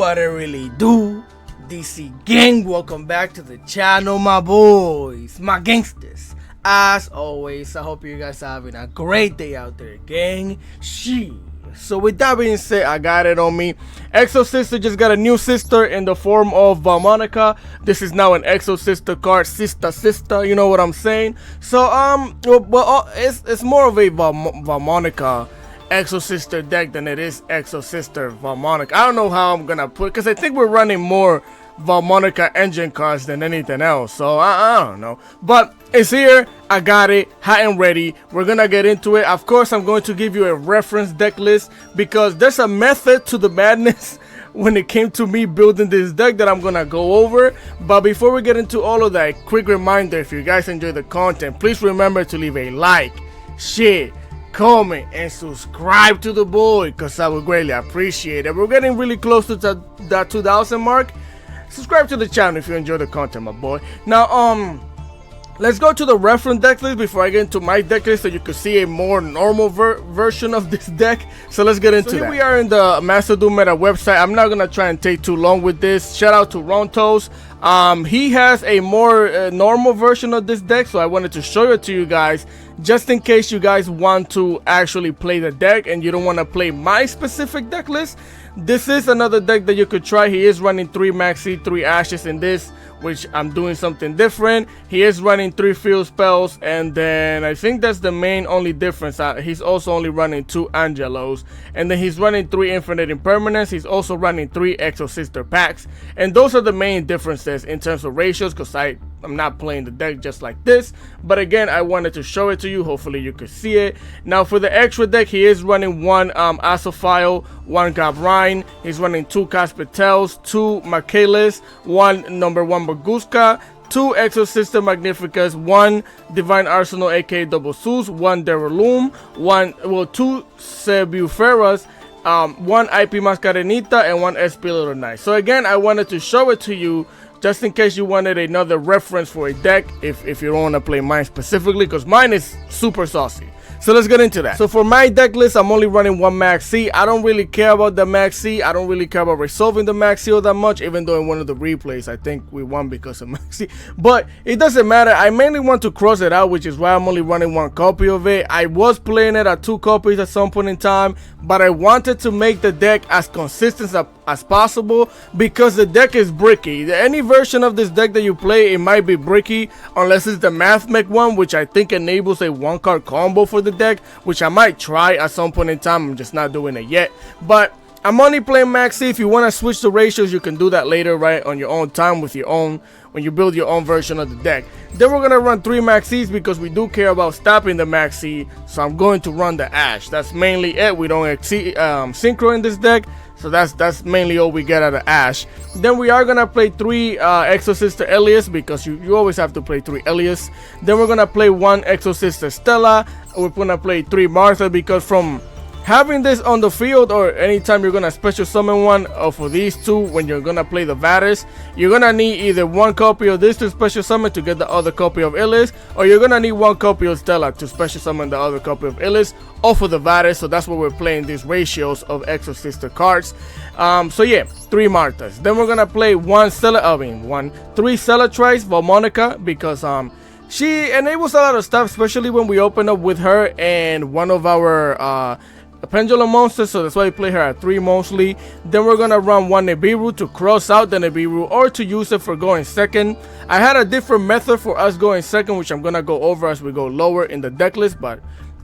What it really do, DC gang? Welcome back to the channel, my boys, my gangsters. As always, I hope you guys are having a great day out there, gang. So with that being said, I got it on me. EXOSISTER just got a new sister in the form of VAALMONICA. This is now an EXOSISTER card, sister, you know what I'm saying? So it's more of a VAALMONICA EXOSISTER deck than it is EXOSISTER VAALMONICA. I don't know how I'm gonna put, because I think we're running more VAALMONICA engine cards than anything else, so I don't know, but it's here. I got it hot and ready. We're gonna get into it. Of course, I'm going to give you a reference deck list because there's a method to the madness when it came to me building this deck that I'm gonna go over. But before we get into all of that, quick reminder: if you guys enjoy the content, please remember to leave a like, share, comment, and subscribe to the boy, because I would greatly appreciate it. We're getting really close to that 2,000 mark. Subscribe to the channel if you enjoy the content, my boy. Now, let's go to the reference deck list before I get into my deck list, so you can see a more normal version of this deck. So let's get into that. Here we are in the Master Duel Meta website. I'm not gonna try and take too long with this. Shout out to Rontos. He has a more normal version of this deck, so I wanted to show it to you guys just in case you guys want to actually play the deck and you don't want to play my specific deck list. This is another deck that you could try. He is running 3 Maxi, 3 Ashes in this, which I'm doing something different. He is running 3 field spells, and then I think that's the only difference. He's also only running 2 Angelos, and then he's running 3 Infinite Impermanence. He's also running 3 EXOSISTER packs, and those are the main differences in terms of ratios, because I'm not playing the deck just like this. But again, I wanted to show it to you. Hopefully you could see it. Now for the extra deck, he is running 1 Asophile, 1 Gabrine. He's running 2 Caspitels, 2 Michaelis, 1 number 1 Baguska, 2 EXOSISTER Magnificas, 1 Divine Arsenal aka Double Sus, 1 Derelum, 2 Sebuferas, 1 IP Mascarenita, and 1 SP Little Knight. So again, I wanted to show it to you just in case you wanted another reference for a deck, if you don't want to play mine specifically, because mine is super saucy. So let's get into that. So for my deck list, I'm only running 1 Max C. I don't really care about the Max C. I don't really care about resolving the Max C all that much, even though in one of the replays I think we won because of Max C. But it doesn't matter. I mainly want to cross it out, which is why I'm only running 1 copy of it. I was playing it at 2 copies at some point in time, but I wanted to make the deck as consistent as possible, because the deck is bricky. Any version of this deck that you play, it might be bricky unless it's the Math Mech one, which I think enables a 1-card combo for the deck, which I might try at some point in time. I'm just not doing it yet, but I'm only playing Maxi. If you want to switch the ratios, you can do that later, right, on your own time with your own, when you build your own version of the deck. Then we're gonna run 3 Maxis because we do care about stopping the Maxi, so I'm going to run the Ash. That's mainly it. We don't exceed synchro in this deck, so that's mainly all we get out of Ash. Then we are gonna play 3 EXOSISTER Elias, because you always have to play 3 Elias. Then we're gonna play 1 EXOSISTER Stella. We're gonna play 3 Martha, because from having this on the field, or anytime you're gonna special summon one for these 2, when you're gonna play the Varus, you're gonna need either 1 copy of this to special summon to get the other copy of Elias, or you're gonna need 1 copy of Stella to special summon the other copy of Elias off of the Varus. So that's why we're playing these ratios of EXOSISTER cards. So yeah, 3 Marthas. Then we're gonna play 3 Cellatrice VAALMONICA, because she enables a lot of stuff, especially when we open up with her and one of our Pendulum monsters, so that's why we play her at 3 mostly. Then we're gonna run 1 Nibiru to cross out the Nibiru, or to use it for going second. I had a different method for us going second, which I'm gonna go over as we go lower in the deck list, but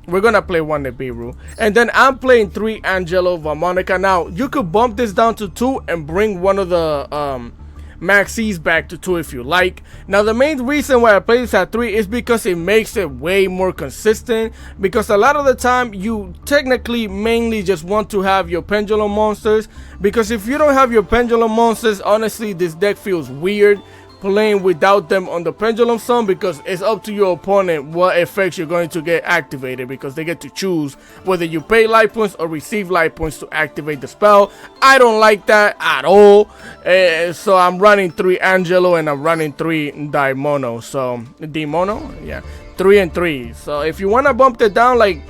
we're gonna play 1 Nibiru. And then I'm playing 3 Angelo VAALMONICA. Now you could bump this down to 2 and bring one of the Maxis back to 2 if you like. Now the main reason why I play this at 3 is because it makes it way more consistent, because a lot of the time you technically mainly just want to have your Pendulum monsters, because if you don't have your Pendulum monsters, honestly this deck feels weird playing without them on the Pendulum Sun, because it's up to your opponent what effects you're going to get activated, because they get to choose whether you pay life points or receive life points to activate the spell. I don't like that at all, so I'm running 3 Angelo and I'm running 3 Daimono. So Daimono, yeah, 3 and 3. So if you want to bump it down like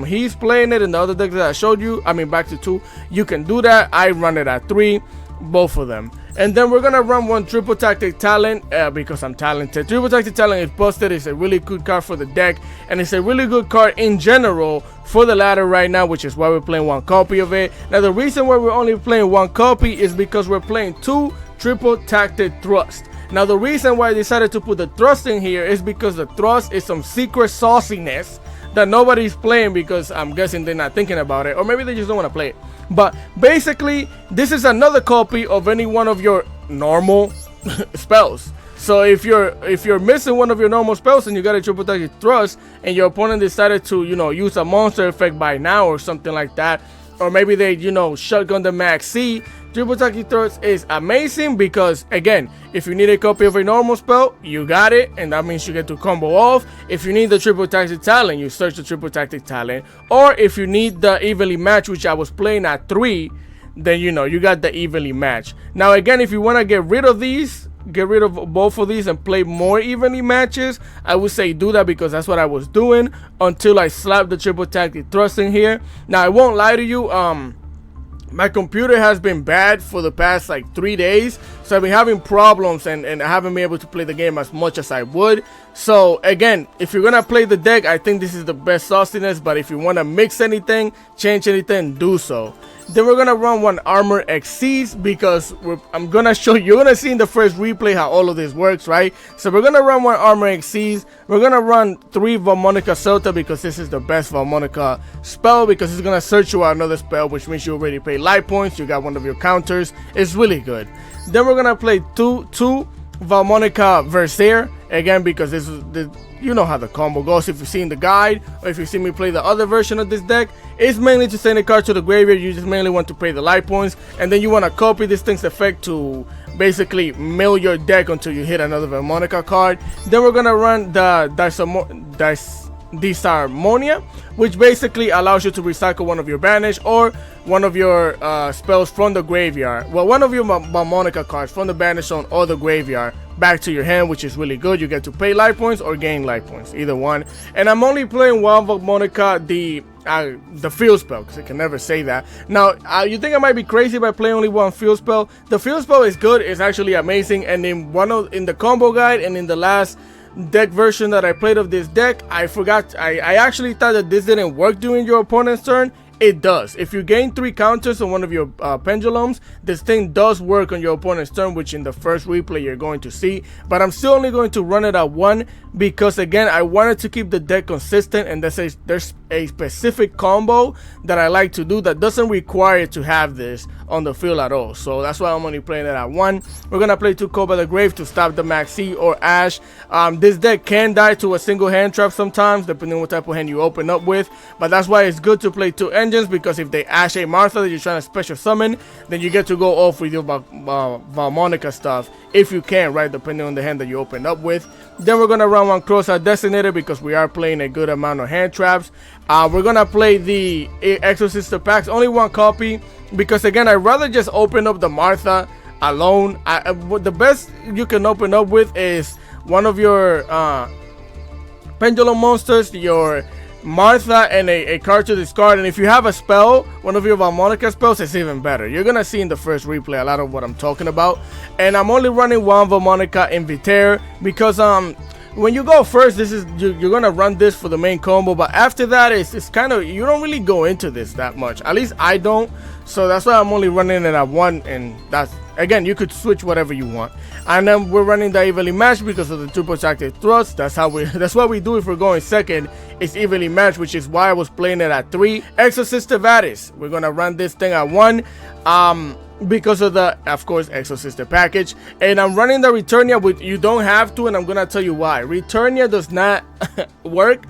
he's playing it in the other deck that I showed you, I mean back to 2, you can do that. I run it at 3. both of them. And then we're gonna run one triple tactic talent because I'm talented. Triple tactic talent is busted. It's a really good card for the deck, and it's a really good card in general for the ladder right now, which is why we're playing one copy of it. Now the reason why we're only playing one copy is because we're playing 2 triple tactic thrust. Now the reason why I decided to put the thrust in here is because the thrust is some secret sauciness that nobody's playing, because I'm guessing they're not thinking about it, or maybe they just don't want to play it. But basically, this is another copy of any one of your normal spells. So if you're missing one of your normal spells and you got a triple tactic thrust, and your opponent decided to, you know, use a monster effect by now or something like that, or maybe they, you know, shotgun the max C, triple tactic thrust is amazing, because again, if you need a copy of a normal spell, you got it, and that means you get to combo off. If you need the triple tactic talent, you search the triple tactic talent, or if you need the evenly match, which I was playing at 3, then you know you got the evenly match. Now again, if you want to get rid of these, get rid of both of these and play more evenly matches, I would say do that, because that's what I was doing until I slapped the triple tactic thrust in here. Now I won't lie to you, my computer has been bad for the past like 3 days, so I've been having problems, and I haven't been able to play the game as much as I would. So again, if you're gonna play the deck, I think this is the best sauciness, but if you want to mix anything, change anything, do so. Then we're gonna run one Armor Exceeds, because I'm gonna show you, you're gonna see in the first replay how all of this works, right? So we're gonna run one Armor Exceeds. We're gonna run 3 VAALMONICA Celta, because this is the best VAALMONICA spell, because it's gonna search you out another spell, which means you already pay life points. You got one of your counters. It's really good. Then we're gonna play two VAALMONICA Versailles, again, because this is the, you know how the combo goes. If you've seen the guide, or if you see me play the other version of this deck, it's mainly to send a card to the graveyard. You just mainly want to pay the life points, and then you want to copy this thing's effect to basically mill your deck until you hit another VAALMONICA card. Then we're gonna run the Disharmonia, which basically allows you to recycle one of your banish or one of your spells from the graveyard. Well, one of your VAALMONICA cards from the banish zone or the graveyard back to your hand, which is really good. You get to pay life points or gain life points, either one. And I'm only playing one VAALMONICA, the field spell, because I can never say that. Now, you think I might be crazy by playing only one field spell? The field spell is good. It's actually amazing. And in the combo guide and in the last deck version that I played of this deck, I forgot. I actually thought that this didn't work during your opponent's turn. It does. If you gain 3 counters on one of your pendulums, this thing does work on your opponent's turn, which in the first replay you're going to see. But I'm still only going to run it at 1, because again, I wanted to keep the deck consistent, and there's a specific combo that I like to do that doesn't require to have this on the field at all. So that's why I'm only playing it at 1. We're gonna play 2 Call by the Grave to stop the Maxi or Ash. This deck can die to a single hand trap sometimes, depending on what type of hand you open up with, but that's why it's good to play 2 engines, because if they Ash a Martha that you're trying to special summon, then you get to go off with your VAALMONICA stuff, if you can, right, depending on the hand that you open up with. Then we're gonna run one Cross-Out Designator, because we are playing a good amount of hand traps. We're gonna play the EXOSISTER packs, only 1 copy, because again, I'd rather just open up the Martha alone. The best you can open up with is one of your Pendulum monsters, your Martha, and a card to discard. And if you have a spell, one of your VAALMONICA spells, it's even better. You're gonna see in the first replay a lot of what I'm talking about. And I'm only running 1 VAALMONICA Invitaire, because when you go first, this is you're gonna run this for the main combo, but after that it's kind of, you don't really go into this that much. At least I don't. So that's why I'm only running it at 1, and that's, again, you could switch whatever you want. And then we're running the evenly match because of the triple tactic thrust. That's what we do if we're going second. It's evenly matched, which is why I was playing it at 3. EXOSISTER Vadis, we're gonna run this thing at 1. Because of the, of course, EXOSISTER package. And I'm running the Returnia, with, you don't have to, and I'm gonna tell you why. Returnia does not work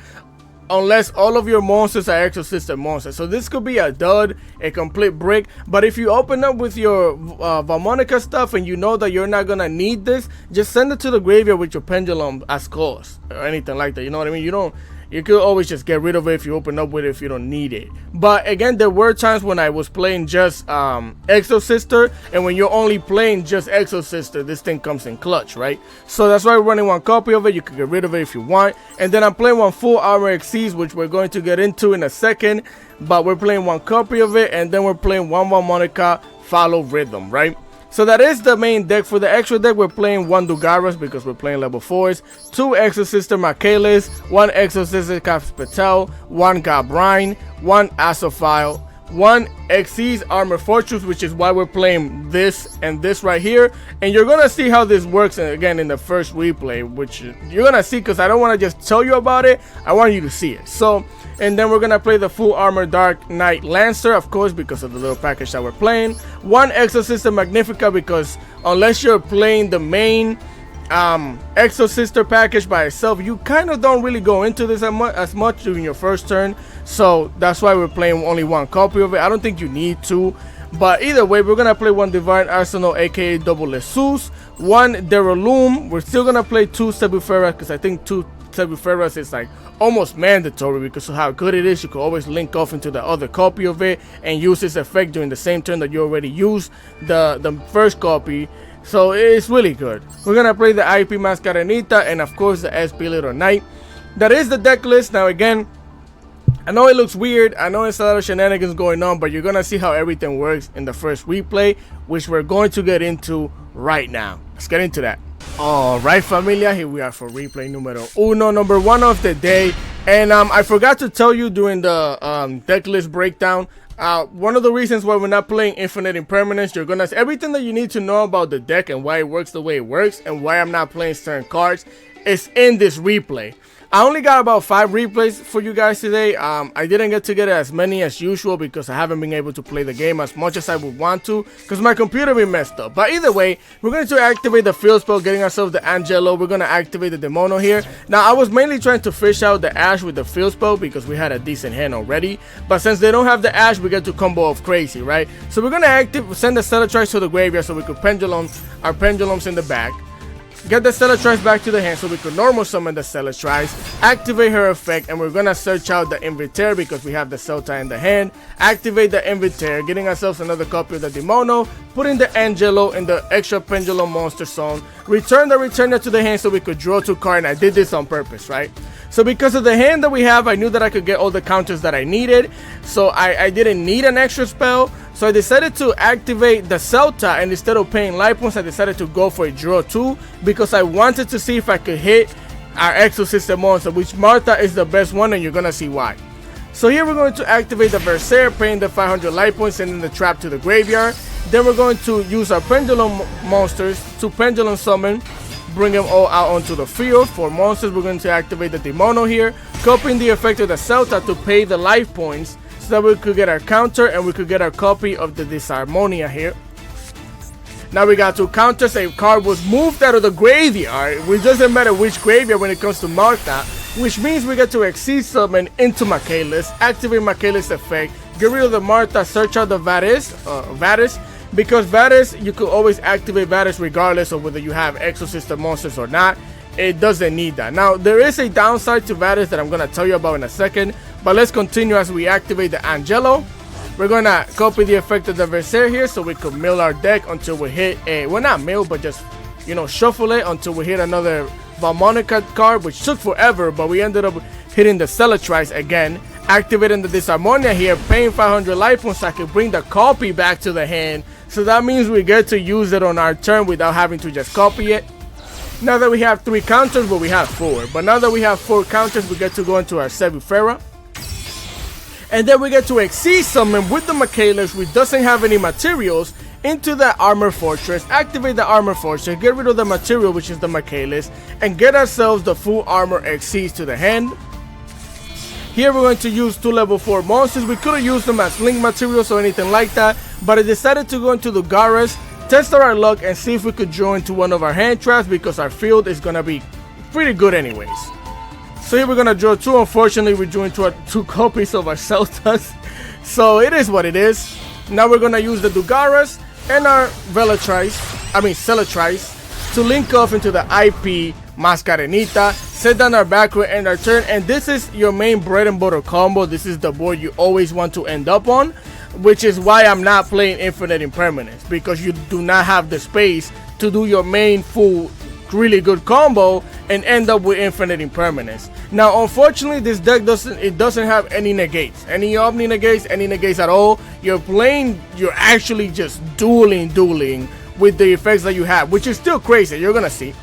unless all of your monsters are EXOSISTER monsters. So this could be a dud, a complete brick. But if you open up with your VAALMONICA stuff and you know that you're not gonna need this, just send it to the graveyard with your Pendulum as cost or anything like that. You know what I mean? You could always just get rid of it if you open up with it if you don't need it. But again, there were times when I was playing just EXOSISTER, and when you're only playing just EXOSISTER, this thing comes in clutch, right? So that's why we're running 1 copy of it. You can get rid of it if you want. And then I'm playing 1 full Armor Exceeds, which we're going to get into in a second. But we're playing 1 copy of it, and then we're playing 1 VAALMONICA Follow Rhythm, right? So that is the main deck. For the extra deck, we're playing 1 Dugaras because we're playing level 4s, 2 Exosister Michaelis, 1 Exosister Capital, 1 Gabrine, 1 Asophile, 1 Xyz Armor Fortress, which is why we're playing this and this right here. And you're gonna see how this works again in the first replay, which you're gonna see, because I don't want to just tell you about it, I want you to see it. So, and then we're gonna play the full armor Dark Knight Lancer, of course, because of the little package that we're playing. 1 Exosister Magnifica, because unless you're playing the main Exosister package by itself, you kind of don't really go into this as much during your first turn. So that's why we're playing only 1 copy of it. I don't think you need to, but either way, we're gonna play 1 Divine Arsenal, aka Double Jesus, 1 Deraloom. We're still gonna play 2 Sebuferas, because I think 2 Sebuferas is like almost mandatory because of how good it is. You can always link off into the other copy of it and use this effect during the same turn that you already used the first copy. So it's really good. We're gonna play the IP Mascarenita and of course the SP Little Knight. That is the deck list. Now again, I know it looks weird, I know it's a lot of shenanigans going on, but you're gonna see how everything works in the first replay, which we're going to get into right now. Let's get into that. Alright familia, here we are for replay numero uno, number 1 of the day. And I forgot to tell you during the deck list breakdown, one of the reasons why we're not playing Infinite Impermanence, you're gonna see everything that you need to know about the deck and why it works the way it works and why I'm not playing certain cards is in this replay. I only got about 5 replays for you guys today. I didn't get to get as many as usual because I haven't been able to play the game as much as I would want to because my computer been messed up. But either way, we're going to activate the field spell, getting ourselves the Angelo. We're going to activate the Demono here. Now, I was mainly trying to fish out the Ash with the field spell because we had a decent hand already. But since they don't have the Ash, we get to combo of crazy, right? So we're going to send the Celatrice to the graveyard so we could pendulum our pendulums in the back. Get the Celatrice back to the hand so we could normal summon the Celatrice, activate her effect, and we're gonna search out the Invitaire because we have the Celta in the hand. Activate the Invitaire, getting ourselves another copy of the Demono, putting the Angelo in the extra Pendulum monster zone, return the Returner to the hand so we could draw 2 cards, and I did this on purpose, right? So because of the hand that we have, I knew that I could get all the counters that I needed, so I didn't need an extra spell. So I decided to activate the Celta, and instead of paying life points, I decided to go for a draw 2 because I wanted to see if I could hit our Exosistem monster, which Martha is the best one, and you're gonna see why. So here we're going to activate the Berserker, paying the 500 life points, sending the trap to the graveyard. Then we're going to use our Pendulum monsters to Pendulum summon, bring them all out onto the field. For monsters, we're going to activate the Demono here, copying the effect of the Celta to pay the life points so that we could get our counter and we could get our copy of the Disharmonia here. Now we got 2 counters. A card was moved out of the graveyard, which doesn't matter which graveyard when it comes to Martha, which means we get to Exceed summon into Michaelis, activate Michaelis effect, get rid of the Martha, search out the Vadis, because Vadis, you could always activate Vadis regardless of whether you have Exosistem monsters or not. It doesn't need that. Now there is a downside to Vadis that I'm going to tell you about in a second, but let's continue as we activate the Angelo. We're going to copy the effect of the Berserker here so we could mill our deck until we hit a, well, not mill, but just, you know, shuffle it until we hit another VAALMONICA card, which took forever, but we ended up hitting the Celatrice again, activating the Disharmonia here, paying 500 life points so I could bring the copy back to the hand. So that means we get to use it on our turn without having to just copy it. Now that we have 3 counters, well, we have 4, but now that we have 4 counters, we get to go into our Sebufera. And then we get to Exceed summon with the Michaelis, which doesn't have any materials, into the Armor Fortress, activate the Armor Fortress, get rid of the material, which is the Michaelis, and get ourselves the full Armor Exceeds to the hand. Here we're going to use 2 level 4 monsters. We could have used them as link materials or anything like that, but I decided to go into the Garas, test our luck, and see if we could draw into one of our hand traps because our field is going to be pretty good anyways. So here we're going to draw 2. Unfortunately, we drew into 2 copies of our Celtas. So it is what it is. Now we're going to use the Dugaras and our Celatrice to link off into the IP Mascarenita, set down our background and our turn. And this is your main bread and butter combo. This is the board you always want to end up on, which is why I'm not playing Infinite Impermanence, because you do not have the space to do your main full really good combo and end up with infinite impermanence. Now, unfortunately, this deck doesn't have any negates, any omni negates, any negates at all. You're actually just dueling with the effects that you have, which is still crazy. You're gonna see.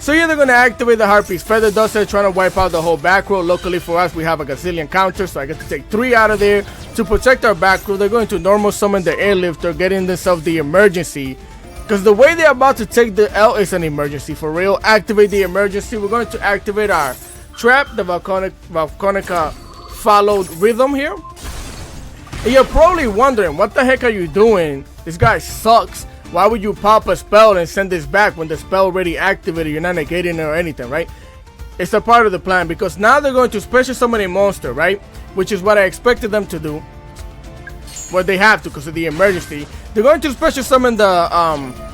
So here they're going to activate the Harpy's Feather Duster, trying to wipe out the whole back row. Luckily for us, we have a gazillion counters, so I get to take 3 out of there. To protect our back row, they're going to normal summon the Airlifter, getting themselves the emergency. Because the way they're about to take the L is an emergency, for real. Activate the emergency. We're going to activate our Trap, the Volcanica followed Rhythm here. And you're probably wondering, what the heck are you doing? This guy sucks. Why would you pop a spell and send this back when the spell already activated? You're not negating it or anything, right? It's a part of the plan, because now they're going to special summon a monster, right? Which is what I expected them to do. Well, they have to because of the emergency. They're going to special summon the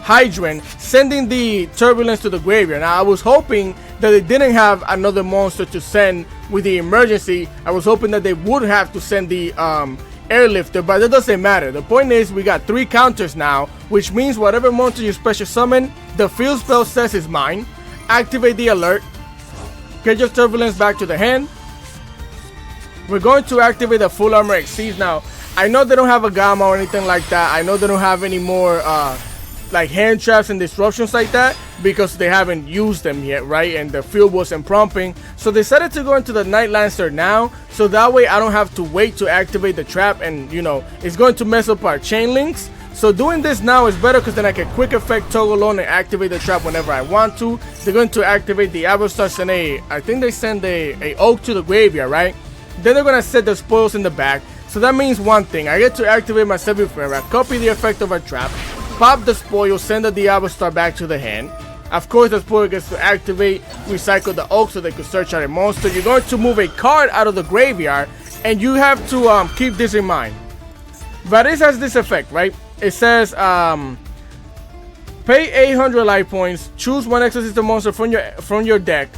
Hydrant, sending the Turbulence to the graveyard. Now, I was hoping that they didn't have another monster to send with the emergency. I was hoping that they would have to send the Airlifter, but that doesn't matter. The point is, we got 3 counters now, which means whatever monster you special summon, the field spell says is mine. Activate the alert. Get your Turbulence back to the hand. We're going to activate the Full Armor Exceeds. Now, I know they don't have a Gamma or anything like that. I know they don't have any more like hand traps and disruptions like that, because they haven't used them yet, right? And the field wasn't prompting, so they decided to go into the Night Lancer now, so that way I don't have to wait to activate the trap, and you know, it's going to mess up our chain links. So doing this now is better, because then I can quick effect toggle on and activate the trap whenever I want to. They're going to activate the Aerostars, and I think they send a Oak to the graveyard, right? Then they're going to set the spoils in the back. So that means one thing, I get to activate my Sebufera, copy the effect of a trap, pop the spoil, send the Diablo back to the hand. Of course, the spoil gets to activate, recycle the Oak so they can search out a monster. You're going to move a card out of the graveyard, and you have to keep this in mind. But this has this effect, right? It says, pay 800 life points, choose one Exorcism monster from your deck,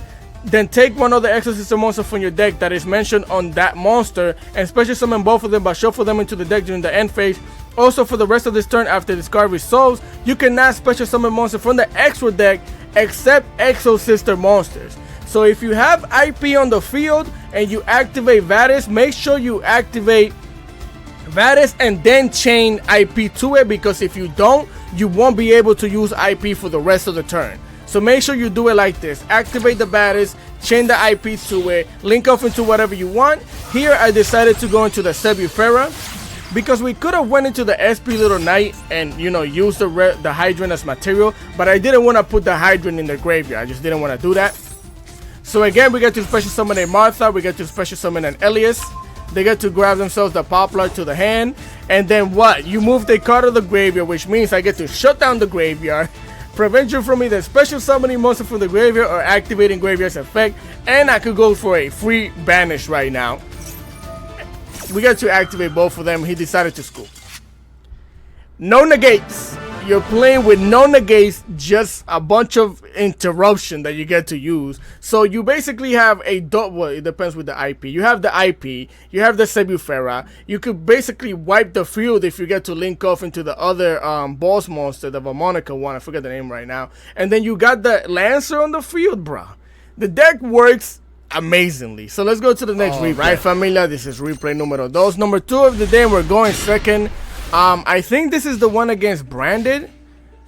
then take one other Exorcism monster from your deck that is mentioned on that monster, and special summon both of them, but shuffle them into the deck during the end phase. Also, for the rest of this turn, after this card resolves, you cannot special summon monsters from the extra deck except Exosister monsters. So if you have IP on the field and you activate Vadis, make sure you activate Vadis and then chain IP to it, because if you don't, you won't be able to use IP for the rest of the turn. So make sure you do it like this. Activate the Vadis, chain the IP to it, link off into whatever you want. Here I decided to go into the Sebufera, because we could have went into the SP Little Knight and, you know, use the Hydrant as material, but I didn't want to put the Hydrant in the graveyard. I just didn't want to do that. So again, we get to special summon a Martha, we get to special summon an Elias. They get to grab themselves the Poplar to the hand, and then what? You move the card of the graveyard, which means I get to shut down the graveyard, prevent you from either special summoning monster from the graveyard or activating graveyard's effect, and I could go for a free banish right now. We got to activate both of them. He decided to scoop. No negates. You're playing with no negates, just a bunch of interruption that you get to use. So you basically have a well, it depends with the IP. You have the IP, you have the Sebufera. You could basically wipe the field if you get to link off into the other boss monster, the VAALMONICA one. I forget the name right now. And then you got the Lancer on the field, bruh. The deck works amazingly. So let's go to the next replay. Right, familia, this is replay numero 2. Number 2 of the day, we're going second. I think this is the one against Branded,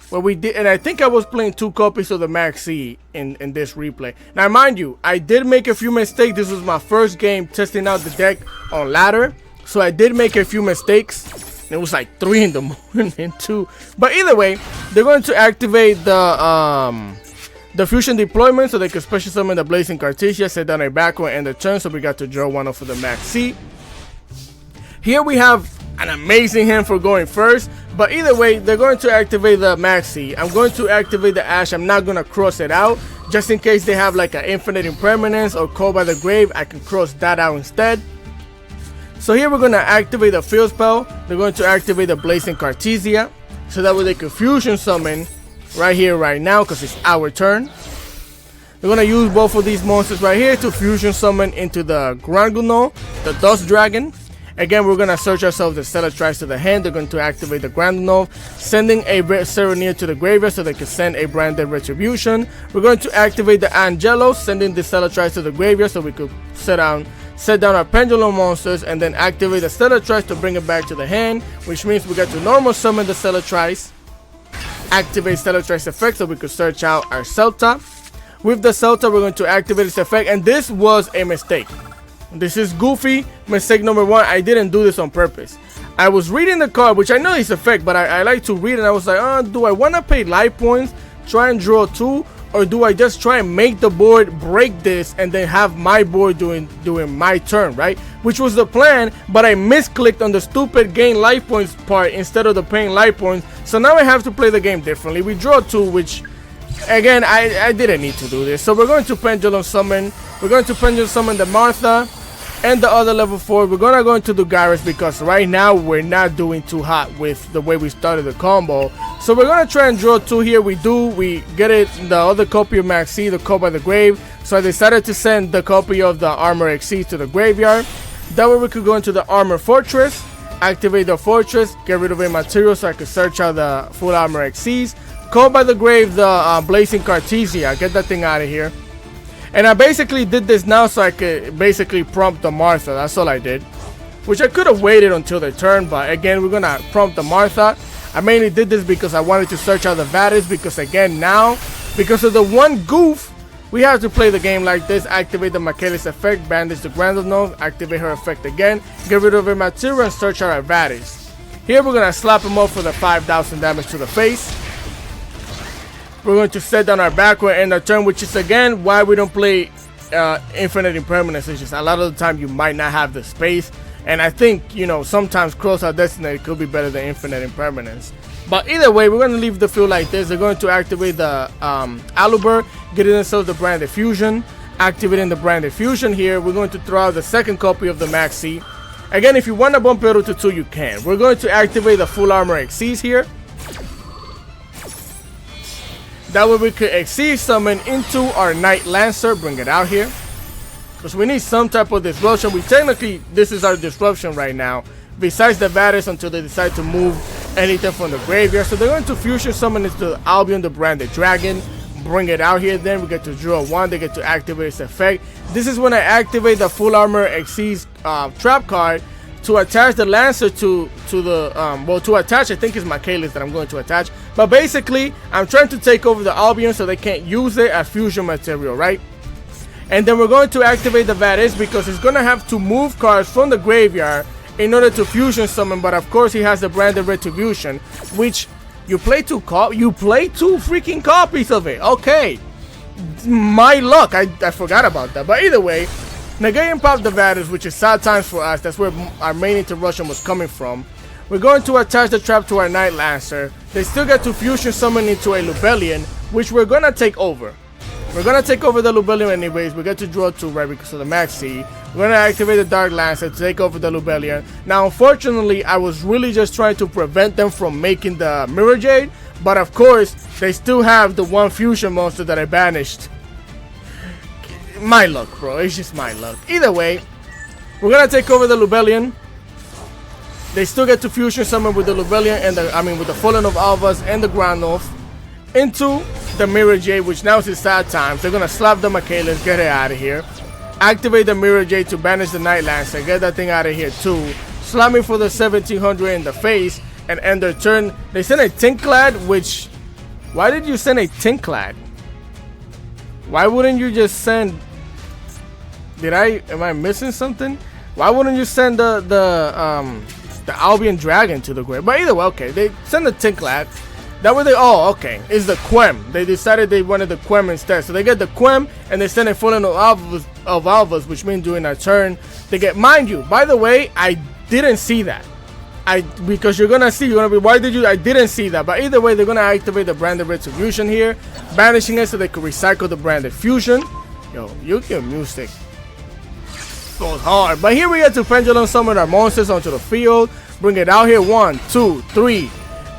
where we did, and I think I was playing 2 copies of the Max C in this replay. Now, mind you, I did make a few mistakes. This was my first game testing out the deck on ladder, so I did make a few mistakes. It was like 3 in the morning too. But either way, they're going to activate the fusion deployment so they can special summon the Blazing Cartesia, set down a back row, and end the turn. So we got to draw one off of the Max C. Here we have an amazing hand for going first, but either way, they're going to activate the Maxi. I'm going to activate the Ash. I'm not going to cross it out, just in case they have like an Infinite Impermanence or Call by the Grave. I can cross that out instead. So here we're going to activate the field spell. They're going to activate the Blazing Cartesia, so that way they can fusion summon right here, right now, because it's our turn. They're going to use both of these monsters right here to fusion summon into the Granguno, the Dust Dragon. Again, we're going to search ourselves the Stellatrites to the hand. They're going to activate the Grandinov, sending a Serenir to the graveyard so they can send a Branded Retribution. We're going to activate the Angelo, sending the Stellatrites to the graveyard so we could set down our Pendulum monsters, and then activate the Stellatrites to bring it back to the hand, which means we got to normal summon the Stellatrites, activate Stellatrites effect so we could search out our Celta. With the Celta, we're going to activate this effect, and this was a mistake. This is goofy. Mistake number one. I didn't do this on purpose. I was reading the card, which I know is effect, but I like to read, and I was like, do I want to pay life points, try and draw 2, or do I just try and make the board break this and then have my board doing my turn, right? Which was the plan, but I misclicked on the stupid gain life points part instead of the paying life points. So now I have to play the game differently. We draw 2, which again I didn't need to do this. So we're going to Pendulum Summon. We're going to Pendulum Summon the Martha and the other level 4. We're gonna go into the Garrus because right now we're not doing too hot with the way we started the combo. So we're gonna try and draw 2 here. We get it, the other copy of Max C, the Call by the Grave. So I decided to send the copy of the Armor XC to the graveyard. That way we could go into the Armor Fortress, activate the Fortress, get rid of a material so I could search out the full Armor XCs. Call by the Grave the Blazing Cartesia, get that thing out of here. And I basically did this now so I could basically prompt the Martha. That's all I did. Which I could have waited until their turn, but again, we're going to prompt the Martha. I mainly did this because I wanted to search out the Vadis, because again now, because of the one goof, we have to play the game like this. Activate the Michaelis effect, bandage the Grandinov, activate her effect again, get rid of her material, and search out our Vadis. Here we're going to slap him up for the 5,000 damage to the face. We're going to set down our backward end of turn, which is again why we don't play Infinite Impermanence. It's just a lot of the time you might not have the space, and I think, you know, sometimes Cross Out Destiny could be better than Infinite Impermanence. But either way, we're going to leave the field like this. They're going to activate the Aluber, getting themselves the Branded Fusion, activating the Branded Fusion here. We're going to throw out the second copy of the Max C. Again, if you want to bump it to 2, you can. We're going to activate the Full Armor XCs here. That way we could XC summon into our Knight Lancer, bring it out here. Because we need some type of disruption. This is our disruption right now. Besides the Vadis until they decide to move anything from the graveyard. So they're going to fusion summon into Albion the Branded Dragon. Bring it out here then. We get to draw 1. They get to activate its effect. This is when I activate the Full Armor XC's trap card to attach the Lancer to attach, I think it's Michaelis that I'm going to attach. But basically, I'm trying to take over the Albion so they can't use it as fusion material, right? And then we're going to activate the Vadis because it's going to have to move cards from the graveyard in order to fusion summon. But of course, he has the Branded Retribution, which you play 2 freaking copies of it. Okay, my luck. I forgot about that. But either way, negate and pop the Vadis, which is sad times for us. That's where our main interruption was coming from. We're going to attach the trap to our Knight Lancer. They still get to fusion summon into a Lubellion, which we're going to take over. We're going to take over the Lubellion anyways. We get to draw 2, right, because of the Max C. We're going to activate the Dark Lancer to take over the Lubellion. Now, unfortunately, I was really just trying to prevent them from making the Mirror Jade. But of course, they still have the one fusion monster that I banished. My luck, bro. It's just my luck. Either way, we're going to take over the Lubellion. They still get to fusion summon with the Lubellion and with the Fallen of Alvas and the Grandinov into the Mirror Jade, which now is his sad times. They're gonna slap the Michaelis, get it out of here. Activate the Mirror Jade to banish the Knight Lancer, get that thing out of here too. Slap me for the 1700 in the face and end their turn. They sent a Tinklad, which, why did you send a Tinklad? Why wouldn't you just send? Am I missing something? Why wouldn't you send the Albion Dragon to the grave? But either way, okay, they send the Tinklad. That way okay, it's the Quem. They decided they wanted the Quem instead. So they get the Quem and they send a Fallen of Alvas, which means during our turn, they get, mind you, by the way, I didn't see that. Because you're gonna be, why did you? I didn't see that. But either way, they're gonna activate the Branded Retribution here, banishing it so they can recycle the Branded Fusion. Yo, Yu-Gi-Oh! Music goes hard. But here we get to Pendulum summon our monsters onto the field. Bring it out here. 1, 2, 3.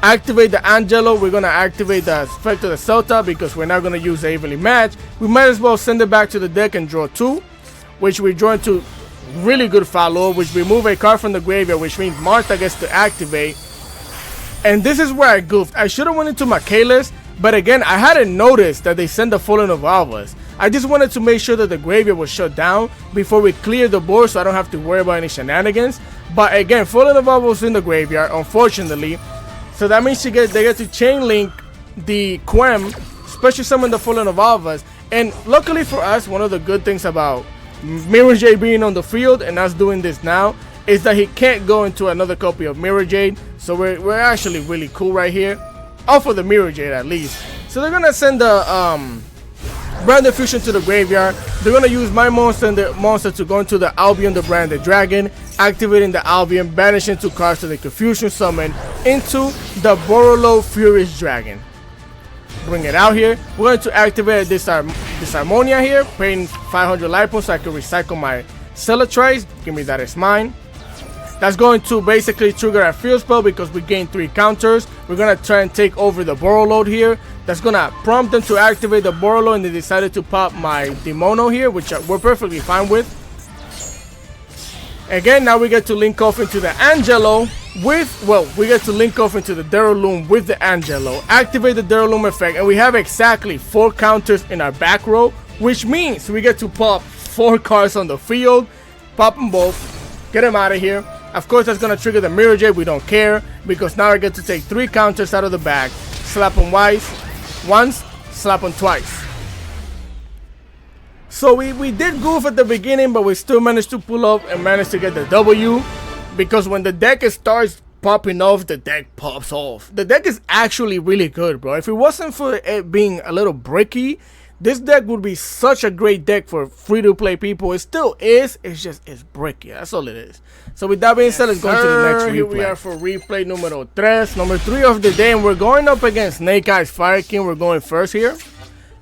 Activate the Angelo. We're gonna activate the effect of the Celta because we're not gonna use the Evenly Match. We might as well send it back to the deck and draw 2, which we draw into really good follow-up, which remove a card from the graveyard, which means Martha gets to activate. And this is where I goofed. I should have went into Michaelis, but again, I hadn't noticed that they sent the Fallen Evolvers. I just wanted to make sure that the graveyard was shut down before we clear the board, so I don't have to worry about any shenanigans. But again, Fallen Evolvers in the graveyard, unfortunately. So that means they get to chain link the Quem, special summon the Fallen Evolvers. And luckily for us, one of the good things about Mirror Jade being on the field and us doing this now is that he can't go into another copy of Mirror Jade. So we're actually really cool right here. Off of the Mirror Jade at least. So they're gonna send the Branded Fusion to the graveyard. They're gonna use my monster and the monster to go into the Albion, the Branded Dragon, activating the Albion, banishing 2 cards so they can fusion summon into the Borolo Furious Dragon. Bring it out here. We're going to activate this Harmonia here, paying 500 life points so I can recycle my Celatrice. Give me that as mine. That's going to basically trigger a field spell because we gain 3 counters. We're going to try and take over the Borolo here. That's going to prompt them to activate the Borolo, and they decided to pop my Demono here, which we're perfectly fine with. Again, now we get to link off into the Angelo with, well, we get to link off into the Deraloom with the Angelo, activate the Deraloom effect, and we have exactly 4 counters in our back row, which means we get to pop 4 cards on the field, pop them both, get them out of here. Of course, that's going to trigger the Mirror Jade. We don't care because now I get to take 3 counters out of the bag, slap them once, slap them twice. So we did goof at the beginning, but we still managed to pull up and managed to get the W, because when the deck starts popping off, the deck pops off. The deck is actually really good, bro. If it wasn't for it being a little bricky, this deck would be such a great deck for free-to-play people. It still is. It's bricky. That's all it is. So with that being said, let's go into the next replay. Here we are for replay numero 3, number 3 of the day, and we're going up against Snake Eyes Fire King. We're going first here.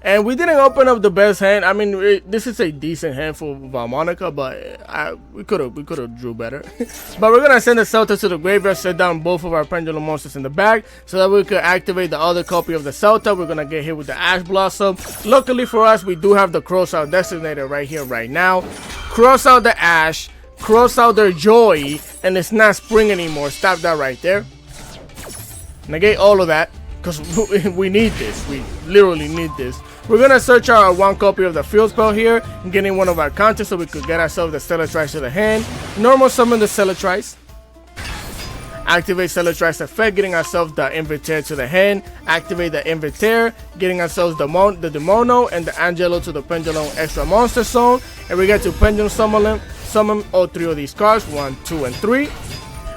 And we didn't open up the best hand. I mean, this is a decent hand for VAALMONICA, but we could have drew better. But we're gonna send the Celta to the graveyard, set down both of our Pendulum monsters in the back, so that we could activate the other copy of the Celta. We're gonna get hit with the Ash Blossom. Luckily for us, we do have the Cross Out designated right here, right now. Cross out the Ash, cross out their Joy, and it's not Spring anymore. Stop that right there. Negate all of that, because we need this. We literally need this. We're going to search our 1 copy of the field spell here, and getting one of our counters so we could get ourselves the Celatrice to the hand. Normal summon the Celatrice. Activate Celatrice effect, getting ourselves the Inverter to the hand. Activate the Inverter, getting ourselves the Demono and the Angelo to the Pendulum extra monster zone. And we get to Pendulum summon all 3 of these cards, 1, 2, and 3.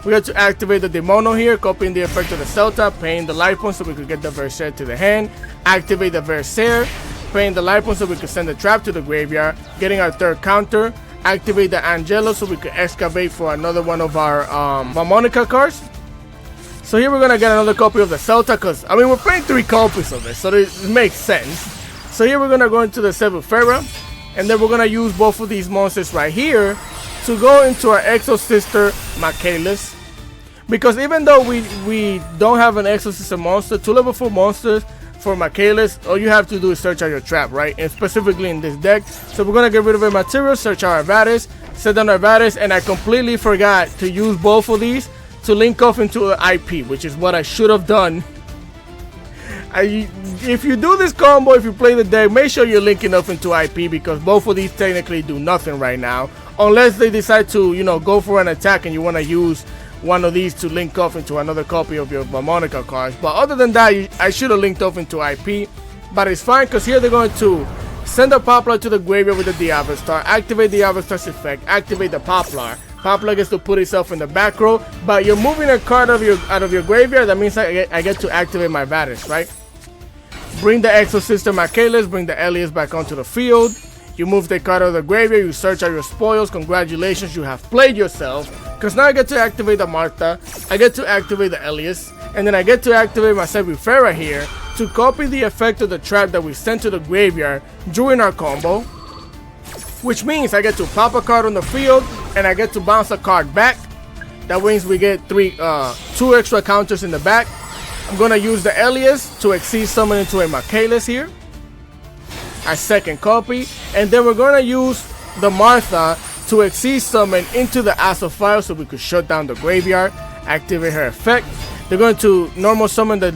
We got to activate the Demono here, copying the effect of the Celta, paying the life points so we could get the Versailles to the hand. Activate the Versailles, paying the life points so we could send the trap to the graveyard, getting our 3rd counter. Activate the Angelo so we could excavate for another one of our VAALMONICA cards. So here we're going to get another copy of the Celta, because, I mean, we're playing 3 copies of it, so it makes sense. So here we're going to go into the Sebufera, and then we're going to use both of these monsters right here to go into our EXOSISTER Michaelis. Because even though we don't have an EXOSISTER monster, 2 level 4 monsters for Michaelis, all you have to do is search out your trap, right? And specifically in this deck. So we're going to get rid of a material, search our Arvatis, set down Arvatis, and I completely forgot to use both of these to link off into an IP, which is what I should have done. If you do this combo, if you play the deck, make sure you're linking up into IP, because both of these technically do nothing right now. Unless they decide to, you know, go for an attack and you want to use one of these to link off into another copy of your VAALMONICA cards. But other than that, I should have linked off into IP. But it's fine, because here they're going to send a Poplar to the graveyard with the Diablo Star, activate the Diablo Star's effect, activate the Poplar. Poplar gets to put itself in the back row, but you're moving a card out of your graveyard. That means I get to activate my Vatis, right? Bring the EXOSISTER Michaelis, bring the Elias back onto the field. You move the card out of the graveyard, you search out your spoils. Congratulations, you have played yourself. Because now I get to activate the Martha, I get to activate the Elias, and then I get to activate my Sebufera here to copy the effect of the trap that we sent to the graveyard during our combo. Which means I get to pop a card on the field, and I get to bounce a card back. That means we get 2 extra counters in the back. I'm going to use the Elias to exceed summon into a Michaelis here. Our 2nd copy. And then we're going to use the Martha to Exceed Summon into the Asso file so we could shut down the graveyard, activate her effect. They're going to normal summon the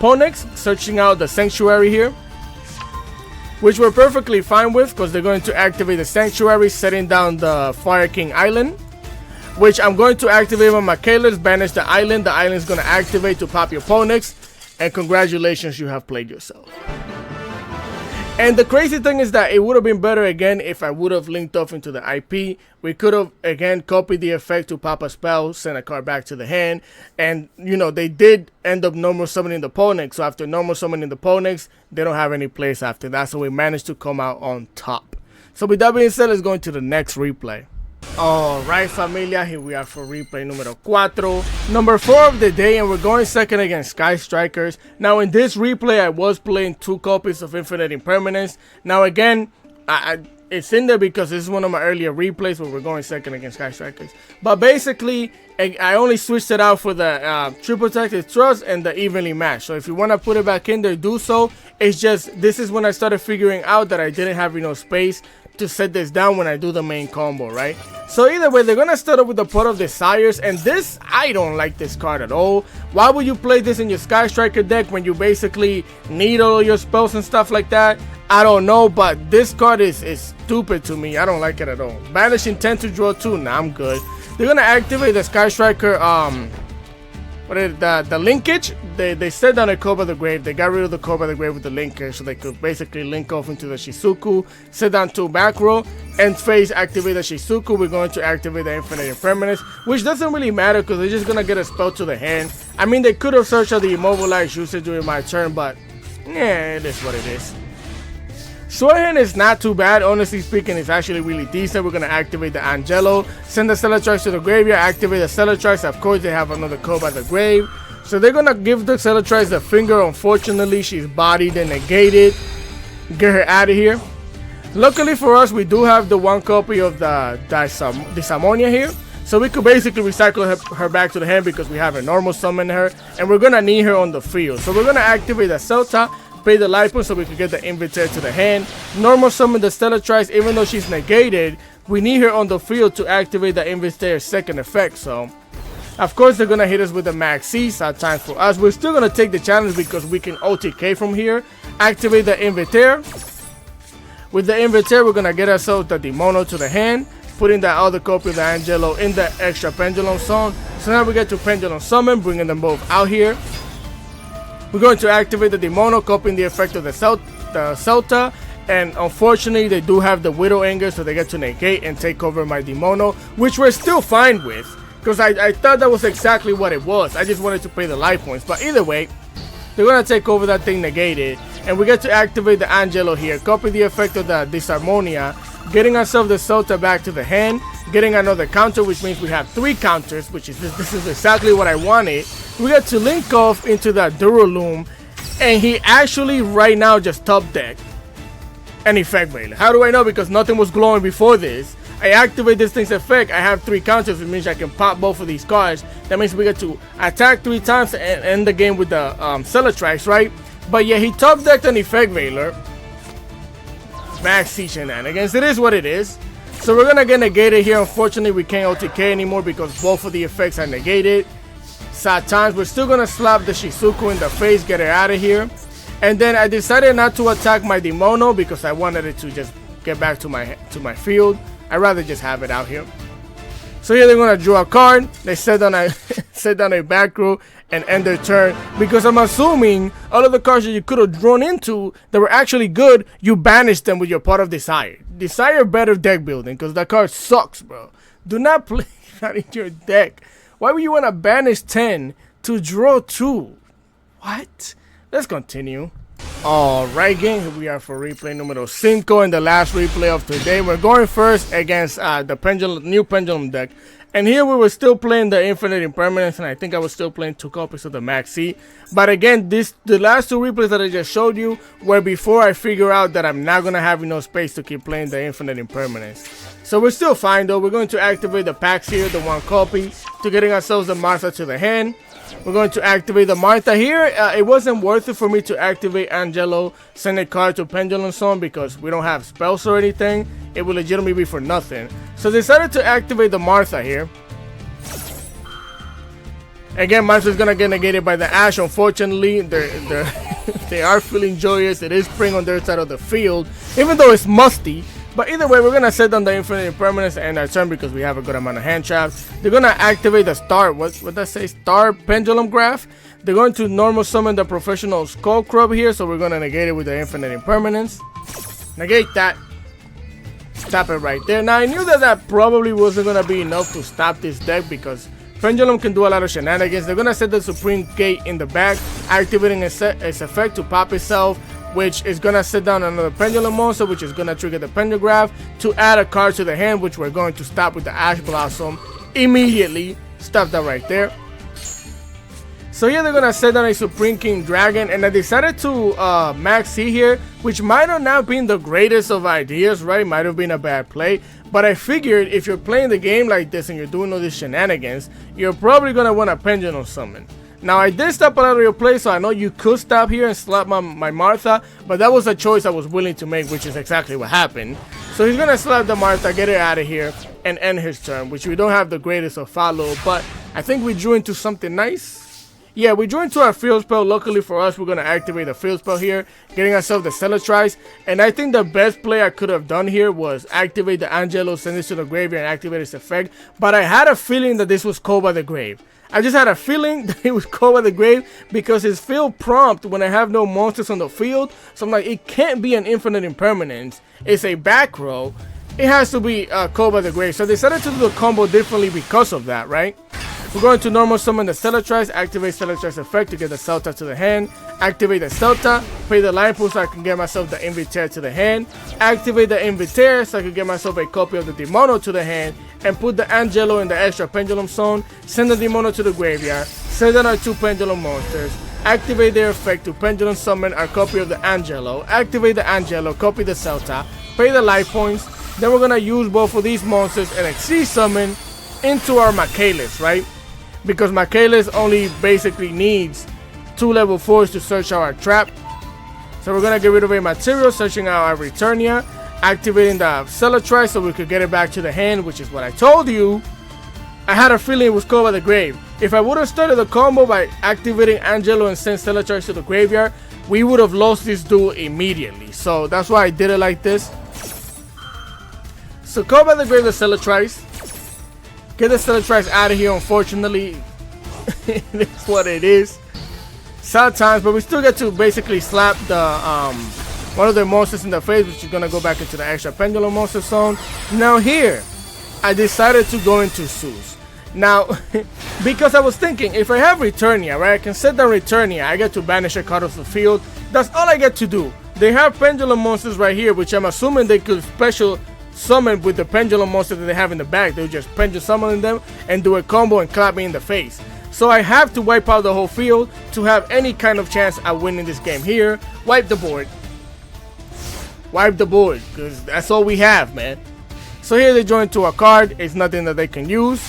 Ponex, searching out the Sanctuary here, which we're perfectly fine with because they're going to activate the Sanctuary, setting down the Fire King Island, which I'm going to activate on my Kalis, banish the island. The island is going to activate to pop your Ponex, and congratulations, you have played yourself. And the crazy thing is that it would have been better again if I would have linked off into the IP. We could have again copied the effect to pop a spell, send a card back to the hand, and you know they did end up normal summoning the Ponex. So after normal summoning the Ponex, they don't have any place after that. So we managed to come out on top. So with that being said, let's go into the next replay. Alright familia, here we are for replay numero 4, number 4 of the day, and we're going second against Sky Strikers. Now in this replay I was playing 2 copies of Infinite Impermanence. Now again, it's in there because this is one of my earlier replays where we're going second against Sky Strikers. But basically, I only switched it out for the Triple Protected Trust and the Evenly Matched. So if you want to put it back in there, do so. It's just, this is when I started figuring out that I didn't have enough space to set this down when I do the main combo, right? So either way, they're gonna start off with the Pot of Desires, and this, I don't like this card at all. Why would you play this in your Sky Striker deck when you basically need all your spells and stuff like that? I don't know, but this card is stupid to me. I don't like it at all. Banish intent to draw 2, nah, I'm good. They're gonna activate the Sky Striker, the linkage. They set down a Core by the Grave. They got rid of the Core by the Grave with the linkage, so they could basically link off into the Shizuku, set down 2 back row, and phase activate the Shizuku. We're going to activate the Infinite Impermanence, which doesn't really matter because they're just gonna get a spell to the hand. I mean, they could have searched out the Immobilized usage during my turn, but yeah, it is what it is. Swordhand is not too bad, honestly speaking. It's actually really decent. We're going to activate the Angelo, send the Celatrix to the graveyard, activate the Celatrix. Of course, they have another Core by the Grave. So they're going to give the Celatrix the finger. Unfortunately, she's bodied and negated. Get her out of here. Luckily for us, we do have the 1 copy of the Disharmonia here. So we could basically recycle her back to the hand because we have a normal summon her. And we're going to need her on the field. So we're going to activate the Celta, pay the life point so we can get the Invitar to the hand. Normal summon the Stellatrix. Even though she's negated, we need her on the field to activate the Invitar's second effect. So, of course, they're going to hit us with the Max C. Sad time for us. We're still going to take the challenge because we can OTK from here. Activate the Invitar. With the Invitar, we're going to get ourselves the Demono to the hand, putting that other copy of the Angelo in the extra Pendulum zone. So now we get to Pendulum Summon, bringing them both out here. We're going to activate the Demono, copying the effect of the Celta, and unfortunately they do have the Widow Anger, so they get to negate and take over my Demono, which we're still fine with, because I thought that was exactly what it was. I just wanted to pay the life points, but either way, they're going to take over that thing negated, and we get to activate the Angelo here, copy the effect of the Disharmonia, getting ourselves the Celta back to the hand, getting another counter, which means we have 3 counters, which is this is exactly what I wanted. We got to link off into that Duraloom, and he actually right now just top deck an effect Veiler. How do I know? Because nothing was glowing before this. I activate this thing's effect. I have 3 counters, which means I can pop both of these cards. That means we get to attack 3 times and end the game with the Celatrix, right? But yeah, he top decked an effect Veiler. Max C shenanigans. It is what it is. So we're gonna get negated here. Unfortunately, we can't OTK anymore because both of the effects are negated. Sad times. We're still gonna slap the Shizuku in the face, get her out of here. And then I decided not to attack my Demono because I wanted it to just get back to my field. I'd rather just have it out here. So here they're gonna draw a card. They set down a back row and end their turn, because I'm assuming all of the cards that you could have drawn into that were actually good, you banished them with your Pot of Desire. Desire better deck building, because that card sucks, bro. Do not play that in your deck. Why would you want to banish 10 to draw 2? What? Let's continue. Alright, gang, here we are for replay numero 5 and the last replay of today. We're going first against the new Pendulum deck. And here we were still playing the Infinite Impermanence, and I think I was still playing 2 copies of the Max C. But again, the last 2 replays that I just showed you were before I figure out that I'm not going to have enough space to keep playing the Infinite Impermanence. So we're still fine though. We're going to activate the packs here, the 1 copy, to getting ourselves the Martha to the hand. We're going to activate the Martha here. It wasn't worth it for me to activate Angelo, send a card to Pendulum Zone because we don't have spells or anything. It will legitimately be for nothing. So I decided to activate the Martha here. Again, Martha's gonna get negated by the Ash. Unfortunately, they are feeling joyous. It is spring on their side of the field, even though it's musty. But either way, we're gonna set down the Infinite Impermanence and our turn because we have a good amount of hand traps. They're gonna activate the Star. What that say? Star Pendulum Graph. They're going to normal summon the Professional Skull Crub here, so we're gonna negate it with the Infinite Impermanence. Negate that. Stop it right there. Now I knew that probably wasn't gonna be enough to stop this deck because Pendulum can do a lot of shenanigans. They're gonna set the Supreme Gate in the back, activating its effect to pop itself, which is gonna set down another Pendulum monster, which is gonna trigger the Pendulgraph to add a card to the hand, which we're going to stop with the Ash Blossom immediately. Stop that right there. So here they're gonna set down a Supreme King Dragon, and I decided to max C here, which might have not been the greatest of ideas, right? Might have been a bad play. But I figured if you're playing the game like this and you're doing all these shenanigans, you're probably going to want a Pendulum Summon. Now, I did stop a lot of your play, so I know you could stop here and slap my Martha, but that was a choice I was willing to make, which is exactly what happened. So he's going to slap the Martha, get it out of here, and end his turn, which we don't have the greatest of follow, but I think we drew into something nice. Yeah, we drew into our field spell. Luckily for us, we're going to activate the field spell here, getting ourselves the Celetrize. And I think the best play I could have done here was activate the Angelo, send this to the graveyard, and activate its effect. But I had a feeling that this was Called by the Grave. I just had a feeling that it was Called by the Grave because his field prompt when I have no monsters on the field. So I'm like, it can't be an Infinite Impermanence. It's a back row. It has to be Called by the Grave. So I decided to do the combo differently because of that, right? We're going to normal summon the Celetrize, activate Celetrize effect to get the Celta to the hand, activate the Celta, play the Line Pool so I can get myself the Invitaire to the hand, activate the Invitaire so I can get myself a copy of the Demono to the hand, and put the Angelo in the extra Pendulum Zone, send the Demono to the graveyard, send out our 2 Pendulum monsters, activate their effect to Pendulum Summon our copy of the Angelo, activate the Angelo, copy the Celta, pay the life points, then we're going to use both of these monsters and Exceed Summon into our Michaelis, right? Because Michaelis only basically needs 2 level 4s to search our trap. So we're going to get rid of a material, searching out our Returnia, activating the Celetrize so we could get it back to the hand, which is what I told you. I had a feeling it was Called by the Grave. If I would have started the combo by activating Angelo and sent Celetrize to the graveyard, we would have lost this duel immediately. So that's why I did it like this. So Called by the Grave, the Celetrize. Get the Celetrize out of here, unfortunately. It's what it is. Sad times, but we still get to basically slap the one of the monsters in the face, which is going to go back into the extra Pendulum Monster Zone. Now here, I decided to go into Zeus. Now, because I was thinking, if I have Returnia, right, I can set down Returnia. I get to banish a card off the field. That's all I get to do. They have Pendulum Monsters right here, which I'm assuming they could special summon with the Pendulum monster that they have in the back. They'll just Pendulum summon them and do a combo and clap me in the face. So I have to wipe out the whole field to have any kind of chance at winning this game here. Wipe the board. Wipe the board, because that's all we have, man. So here they join to a card. It's nothing that they can use.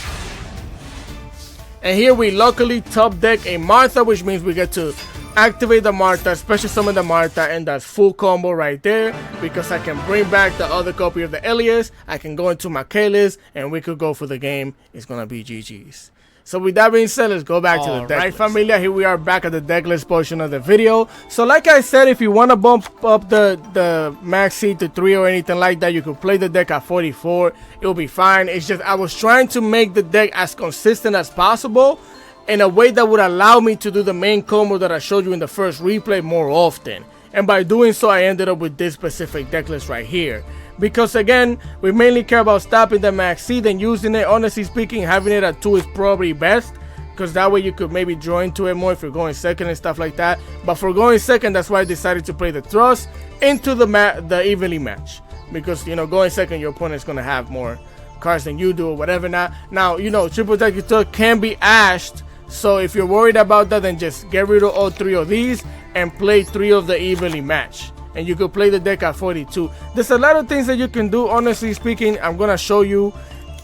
And here we luckily top deck a Martha, which means we get to activate the Martha, special summon the Martha, and that's full combo right there, because I can bring back the other copy of the Elias. I can go into Michaelis, and we could go for the game. It's gonna be GG's. So with that being said, let's go back to the deck. Alright, familia, here we are back at the deck list portion of the video. So like I said, if you want to bump up the max seed to 3 or anything like that, you could play the deck at 44. It'll be fine. It's just I was trying to make the deck as consistent as possible in a way that would allow me to do the main combo that I showed you in the first replay more often. And by doing so, I ended up with this specific deck list right here. Because again, we mainly care about stopping the max seed and using it. Honestly speaking, having it at 2 is probably best, because that way you could maybe draw into it more if you're going second and stuff like that. But for going second, that's why I decided to play the thrust into the evenly match. Because, you know, going second, your opponent's going to have more cards than you do or whatever. Now, you know, triple deck utility can be ashed. So if you're worried about that, then just get rid of all 3 of these and play 3 of the evenly match. And you could play the deck at 42. There's a lot of things that you can do. Honestly speaking, I'm going to show you.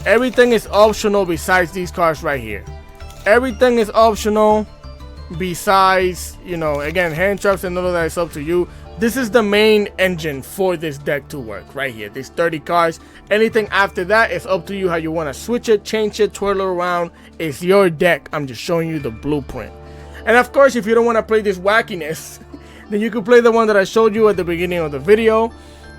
Everything is optional besides these cards right here. Everything is optional besides, you know, again, hand traps and all of that is up to you. This is the main engine for this deck to work right here. There's 30 cards. Anything after that is up to you how you want to switch it, change it, twirl it around. It's your deck. I'm just showing you the blueprint. And of course, if you don't want to play this wackiness, then you can play the one that I showed you at the beginning of the video,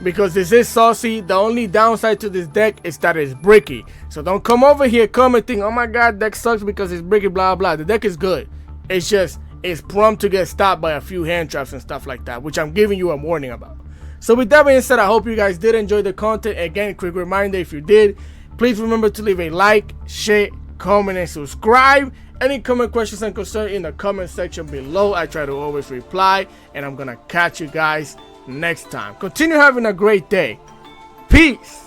because this is saucy. The only downside to this deck is that it's bricky. So don't come over here commenting, oh my god, deck sucks because it's bricky, blah blah. The deck is good. It's just, it's prone to get stopped by a few hand traps and stuff like that, which I'm giving you a warning about. So with that being said, I hope you guys did enjoy the content. Again, quick reminder, if you did, please remember to leave a like, share, comment, and subscribe. Any comment, questions, and concerns in the comment section below. I try to always reply, and I'm gonna catch you guys next time. Continue having a great day. Peace.